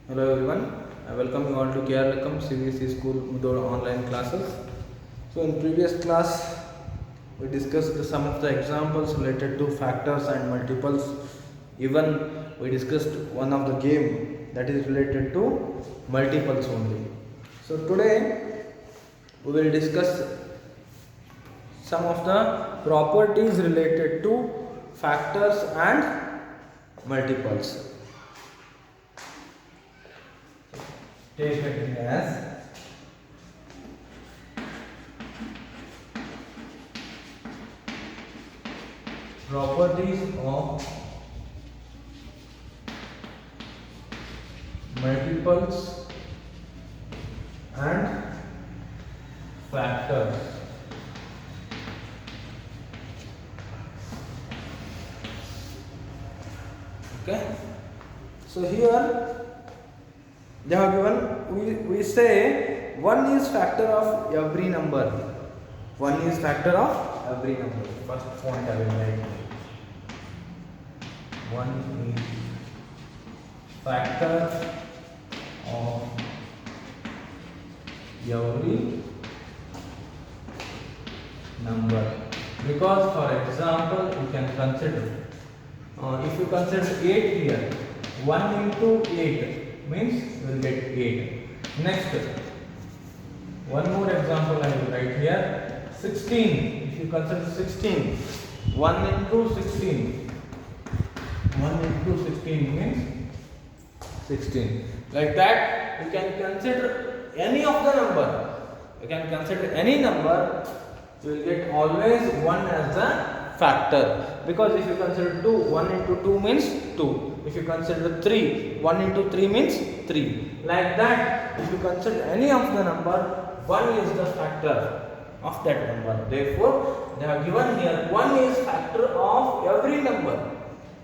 Hello everyone, I welcome you all to KRLakam CBSE School Mudod online classes. So in previous class we discussed some of the examples related to factors and multiples. Even we discussed one of the game that is related to multiples only. So today we will discuss some of the properties related to factors and multiples. Take it as properties of multiples and factors. Okay, so here they have given, we say 1 is factor of every number. 1 is factor of every number. First point I will write. 1 is factor of every number. Because for example, you can consider, if you consider 8 here, 1 into 8 means you will get 8. Next, one more example I will write here. 16. If you consider 16, 1 into 16. 1 into 16 means 16. Like that, you can consider any of the number. You can consider any number. You will get always 1 as the factor. Because if you consider 2, 1 into 2 means 2. If you consider 3, 1 into 3 means 3. Like that, if you consider any of the number, 1 is the factor of that number. Therefore, they have given here 1 is factor of every number.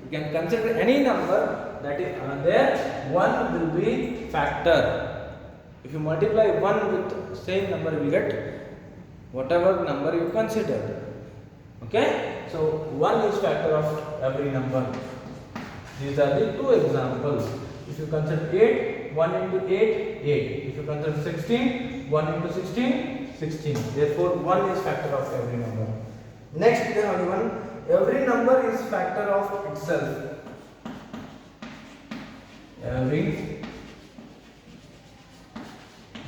You can consider any number that is there, 1 will be factor. If you multiply 1 with same number, you will get whatever number you considered. Okay, so 1 is factor of every number. These are the two examples. If you consider 8, 1 into 8, 8. If you consider 16, 1 into 16, 16. Therefore, 1 is factor of every number. Next, they have given every number is factor of itself. Every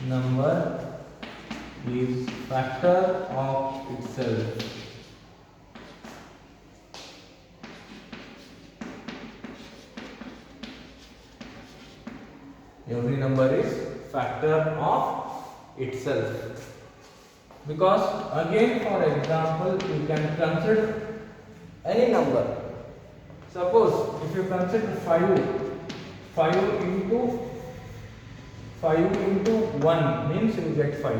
number is factor of itself. Every number is factor of itself. Because again, for example, you can consider any number. Suppose if you consider 5 into 1 means you get 5.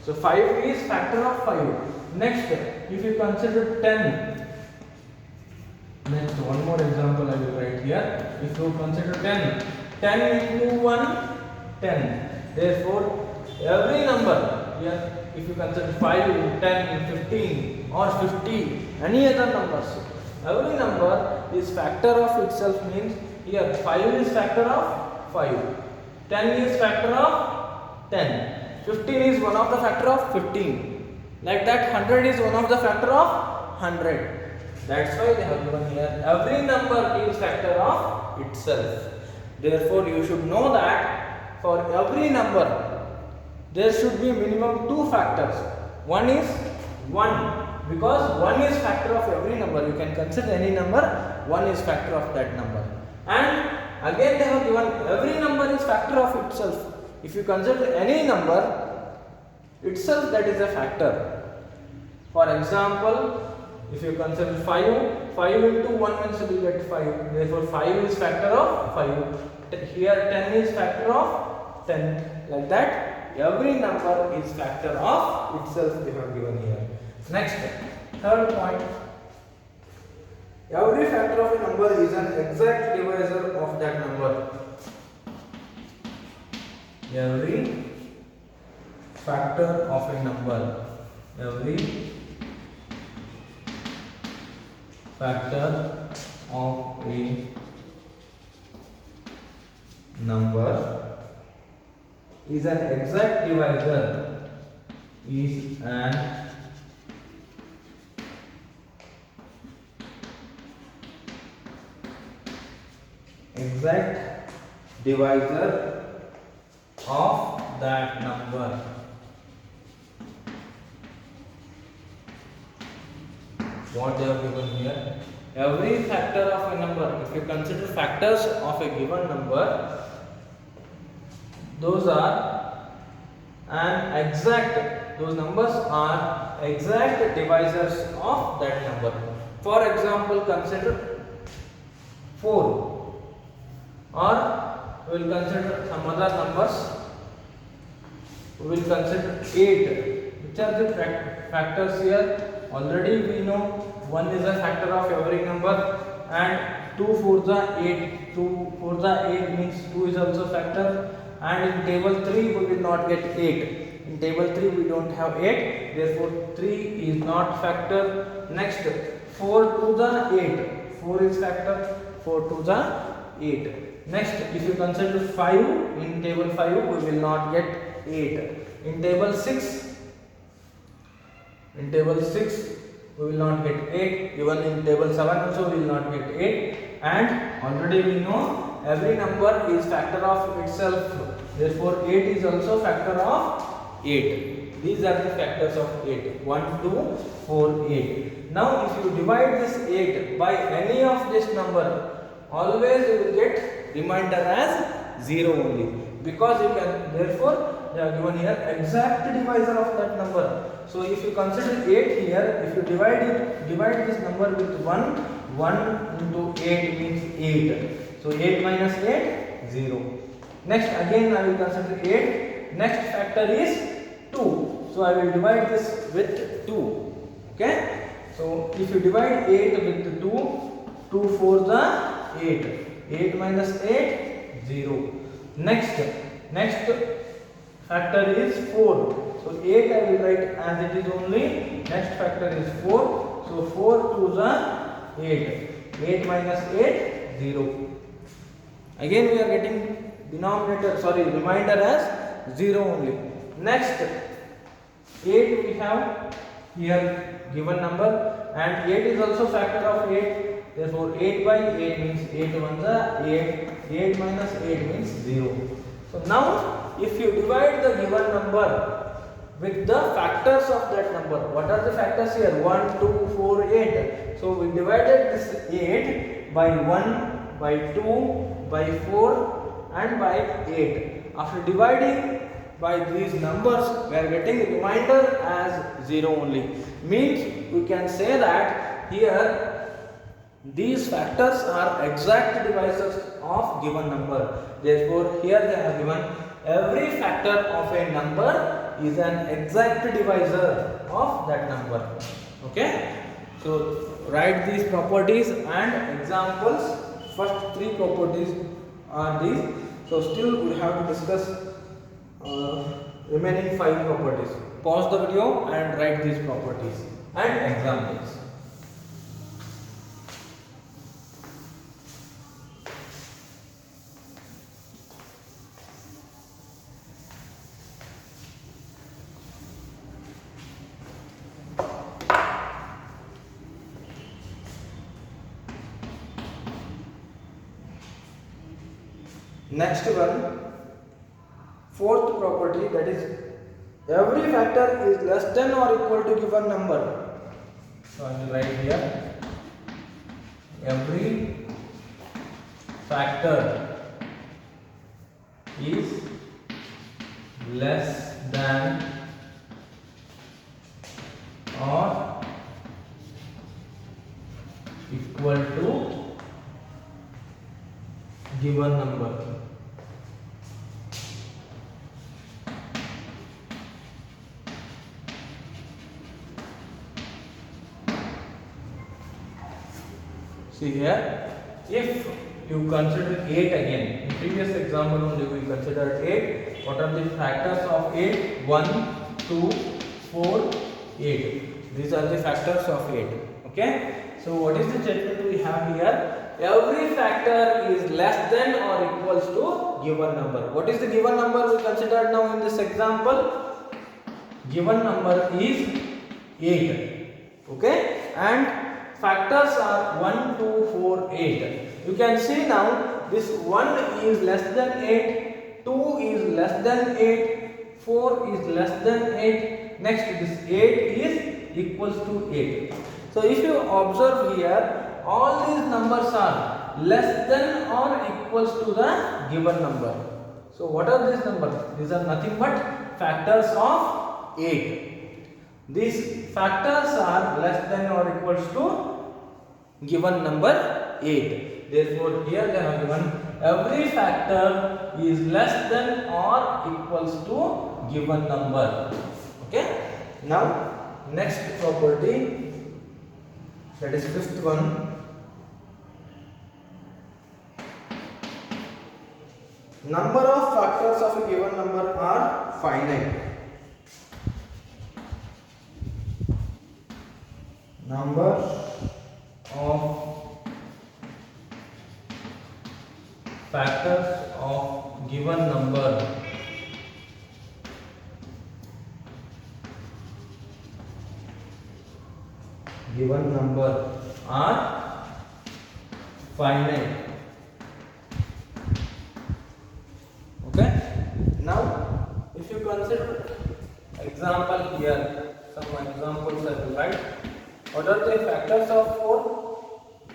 So 5 is factor of 5. Next, if you consider 10. Next, one more example I will write here. If you consider 10. 10 into 1, 10. Therefore, every number here, if you consider 5, 10, 15 or 50, any other numbers, every number is factor of itself means here 5 is factor of 5, 10 is factor of 10, 15 is one of the factor of 15. Like that, 100 is one of the factor of 100. That's why they have given here every number is factor of itself. Therefore, you should know that for every number, there should be minimum 2 factors. One is 1, because 1 is factor of every number. You can consider any number, 1 is factor of that number. And again, they have given every number is factor of itself. If you consider any number, itself that is a factor. For example, if you consider 5 into 1 means you get 5. Therefore, 5 is factor of 5. Here 10 is factor of 10. Like that, every number is factor of itself they have given here. Next, third point. Every factor of a number is an exact divisor of that number. Every factor of a number. Every factor of a number is an exact divisor, is an exact divisor of that number. What they have given here, every factor of a number, if you consider factors of a given number, those numbers are exact divisors of that number. For example, consider 4, or we will consider some other numbers. We will consider 8. Which are the factors here? Already we know 1 is a factor of every number, and 2 4s are 8. 2 4s are 8 means 2 is also factor, and in table 3 we will not get 8. In table 3 we don't have 8, therefore 3 is not factor. Next, 4 2s are 8. 4 is factor, 4 2s are 8. Next, if you consider 5, in table 5 we will not get 8. In table 6 we will not get 8. Even in table 7 also we will not get 8. And already we know every number is factor of itself. Therefore 8 is also factor of 8. These are the factors of 8. 1, 2, 4, 8. Now if you divide this 8 by any of this number, always you will get remainder as 0 only. Because you can, therefore they are given here exact divisor of that number. So if you consider 8 here, if you divide this number with 1, 1 into 8 means 8. So 8 minus 8, 0. Next again I will consider 8. Next factor is 2. So I will divide this with 2. Okay. So if you divide 8 with 2, 2 4s are 8. 8 minus 8, 0. Next factor is 4. So 8 I will write as it is only. Next factor is 4. So 4 2s are 8. 8 minus 8, 0. Again we are getting remainder as 0 only. Next 8 we have here given number, and 8 is also factor of 8. Therefore 8 by 8 means 8 ones are 8. 8 minus 8 means 0. So now if you divide the given number with the factors of that number, what are the factors here? 1, 2, 4, 8. So we divided this 8 by 1, by 2, by 4 and by 8. After dividing by these numbers, we are getting remainder as 0 only. Means we can say that here these factors are exact divisors of given number. Therefore here they have given every factor of a number is an exact divisor of that number. Okay. So write these properties and examples. First 3 properties are these. So still we have to discuss remaining 5 properties. Pause the video and write these properties and examples. Next one, fourth property, that is every factor is less than or equal to given number. So I will write here every factor is less than or equal to given number. See here, if you consider 8 again, in previous example only we considered 8. What are the factors of 8? 1, 2, 4, 8. These are the factors of 8. Okay. So what is the statement we have here? Every factor is less than or equals to given number. What is the given number we considered now in this example? Given number is 8. Okay, and factors are 1, 2, 4, 8. You can see now this 1 is less than 8, 2 is less than 8, 4 is less than 8. Next, this 8 is equals to 8. So if you observe here, all these numbers are less than or equals to the given number. So what are these numbers? These are nothing but factors of 8. These factors are less than or equals to given number 8. Therefore here they have given every factor is less than or equals to given number. Okay. Now next property, that is fifth one. Number of factors of a given number are finite. Number of factors of given number are finite. Okay. Now if you consider example here, some examples I will write. What are the factors of 4?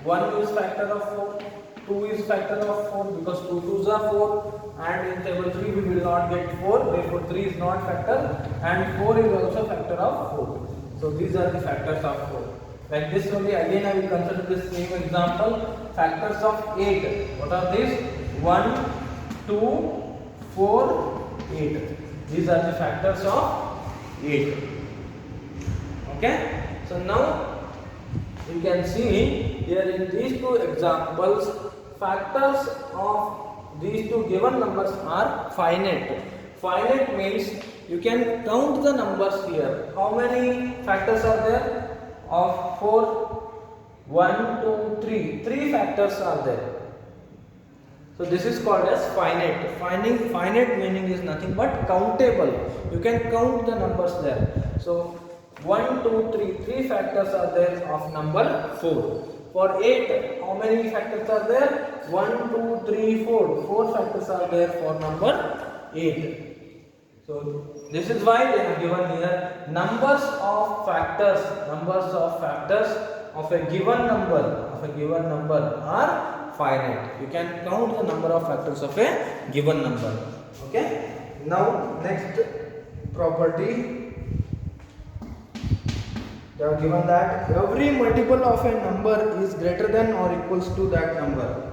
1 is factor of 4, 2 is factor of 4 because 2 2s are 4, and in table 3 we will not get 4, therefore 3 is not factor, and 4 is also factor of 4. So these are the factors of 4. Like this only, again I will consider this same example, factors of 8. What are these? 1, 2, 4, 8. These are the factors of 8. Okay. So now you can see here in these two examples, factors of these two given numbers are finite. Finite means you can count the numbers here. How many factors are there? Of 4, 1, 2, 3. 3 factors are there. So this is called as finite. Finite meaning is nothing but countable. You can count the numbers there. So 1, 2, 3. 3 factors are there of number 4. For 8, how many factors are there? 1, 2, 3, 4. 4 factors are there for number 8. So this is why they have given here numbers of factors of a given number are finite. You can count the number of factors of a given number. Okay. Now next property, they have given that every multiple of a number is greater than or equals to that number.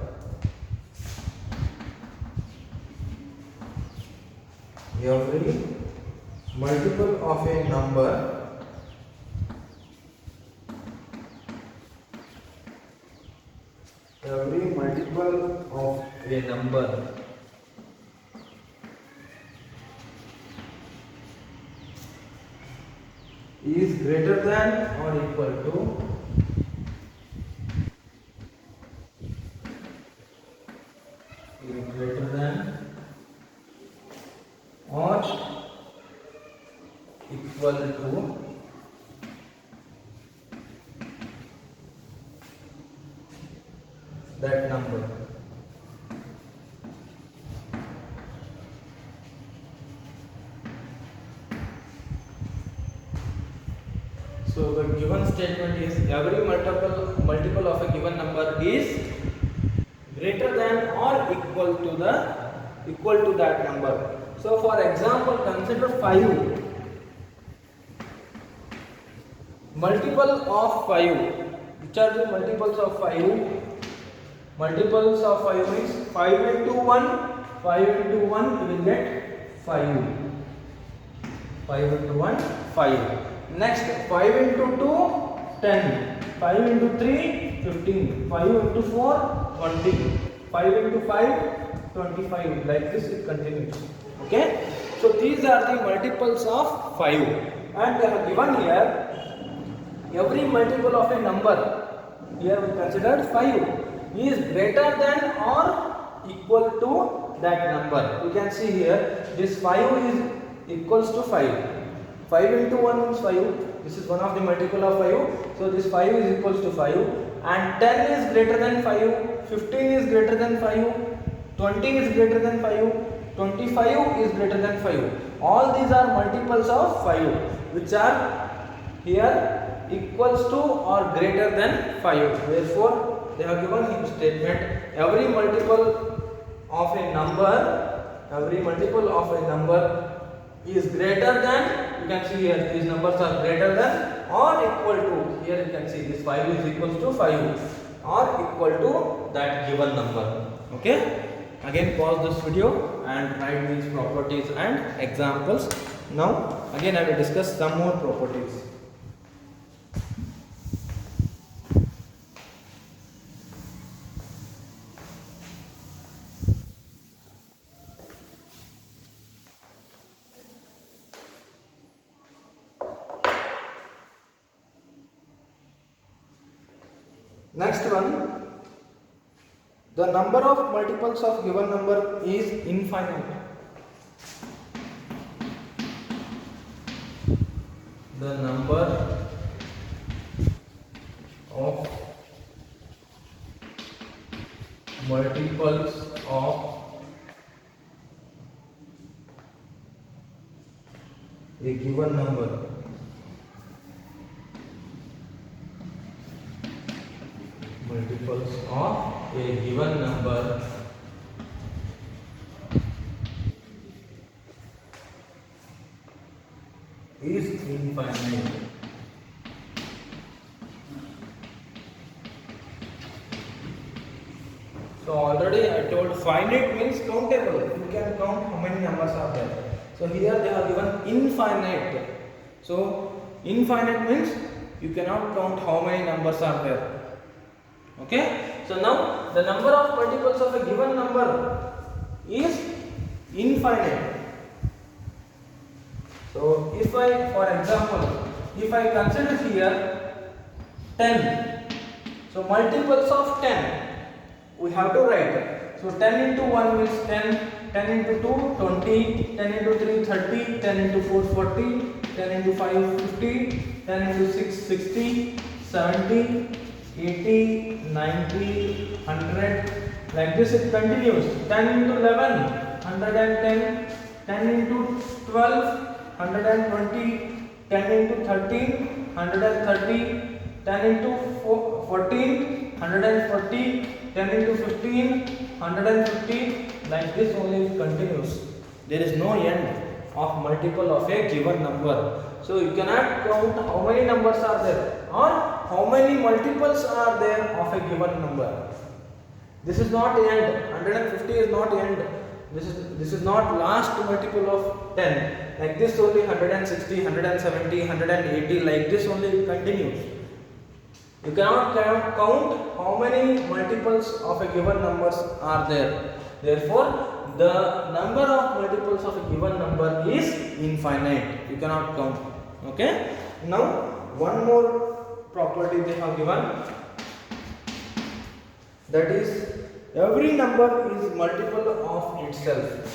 Every multiple of a number is greater than or equal to that number. So the given statement is every multiple of a given number is greater than or equal to that number. So for example, consider 5. Multiple of 5. Which are the multiples of 5? Multiples of 5 means 5 into 1. 5 into 1 we will get 5. 5 into 1 5. Next 5 into 2 10. 5 into 3 15. 5 into 4 20. 5 into 5 25. Like this it continues. Okay. So these are the multiples of 5, and they have given here every multiple of a number. Here we considered 5 is greater than or equal to that number. You can see here this 5 is equals to 5. 5 into 1 is 5. This is one of the multiple of 5. So this 5 is equals to 5, and 10 is greater than 5, 15 is greater than 5, 20 is greater than 5, 25 is greater than 5. All these are multiples of 5 which are here equals to or greater than 5. Therefore they have given him statement every multiple of a number is greater than, you can see here these numbers are greater than or equal to, here you can see this 5 is equals to 5 or equal to that given number. Okay, again pause this video and write these properties and examples. Now again I will discuss some more properties. Next one, the number of multiples of given number is infinite. The number of multiples of a given number is infinite. So already I told finite means countable. You can count how many numbers are there. So here they have given infinite. So infinite means you cannot count how many numbers are there. Okay. So now the number of multiples of a given number is infinite. So if I, for example, if I consider here 10, so multiples of 10 we have to write. So 10 into 1 means 10, 10 into 2 20, 10 into 3 30, 10 into 4 40, 10 into 5 50, 10 into 6 60, 70, 80, 90, 100, like this it continues. 10 into 11 110, 10 into 12 120, 10 into 13 130, 10 into 14 140, 10 into 15 150, like this only it continues. There is no end of multiple of a given number. So you cannot count how many numbers are there or how many multiples are there of a given number. This is not end. 150 is not end. This is not last multiple of 10. Like this only 160, 170, 180, like this only it continues. You cannot count how many multiples of a given numbers are there. Therefore, the number of multiples of a given number is infinite. You cannot count. Okay. Now, one more property they have given. That is, every number is multiple of itself.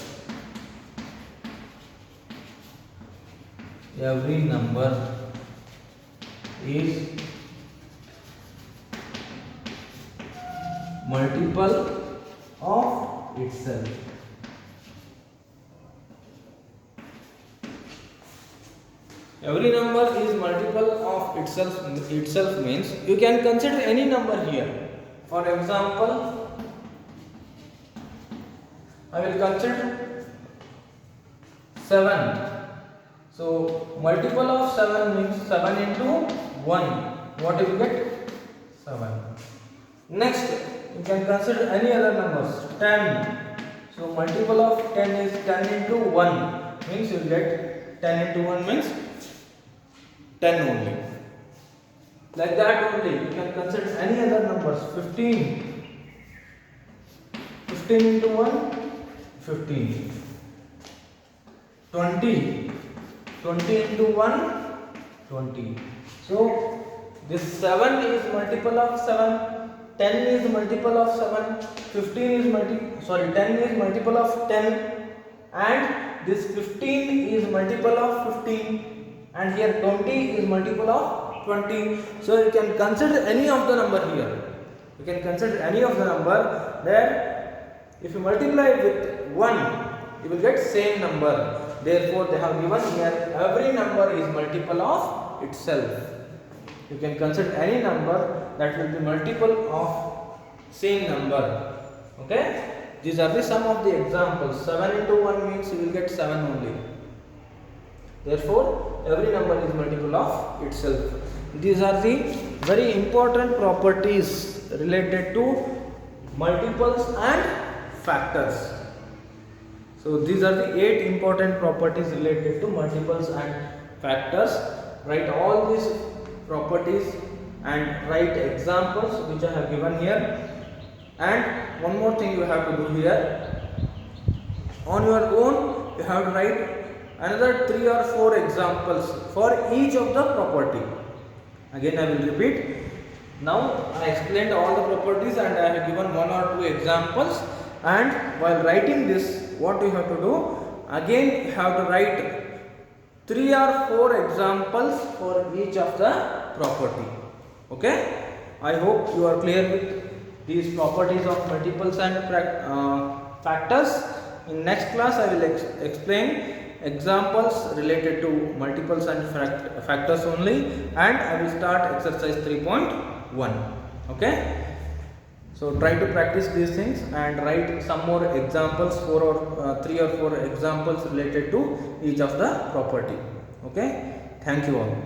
Every number is multiple of itself. Every number is multiple of itself means you can consider any number here. For example, I will consider 7. So multiple of 7 means 7 into 1. What you get? 7. Next, you can consider any other numbers. 10. So multiple of 10 is 10 into 1 means you get 10 into 1 means 10 only. Like that only you can consider any other numbers. 15. 15 into 1, 15. 20. 20 into 1, 20. So this 7 is multiple of 7. 10 is multiple of 7, 15 is 10 is multiple of 10, and this 15 is multiple of 15, and here 20 is multiple of 20. So you can consider any of the number here. You can consider any of the number. There, if you multiply it with 1, you will get same number. Therefore, they have given here every number is multiple of itself. You can consider any number that will be multiple of same number. Okay? These are the some of the examples. 7 into 1 means you will get 7 only. Therefore, every number is multiple of itself. These are the very important properties related to multiples and factors. So these are the 8 important properties related to multiples and factors. Write all these properties and write examples which I have given here. And one more thing you have to do here. On your own, you have to write another 3 or 4 examples for each of the property. Again, I will repeat. Now I explained all the properties and I have given 1 or 2 examples. And while writing this, what you have to do? Again, you have to write 3 or 4 examples for each of the property. Okay? I hope you are clear with these properties of multiples and factors. In next class, I will explain examples related to multiples and factors only, and I will start exercise 3.1. Okay? So try to practice these things and write some more examples, 3 or 4 examples related to each of the property. Okay? Thank you all.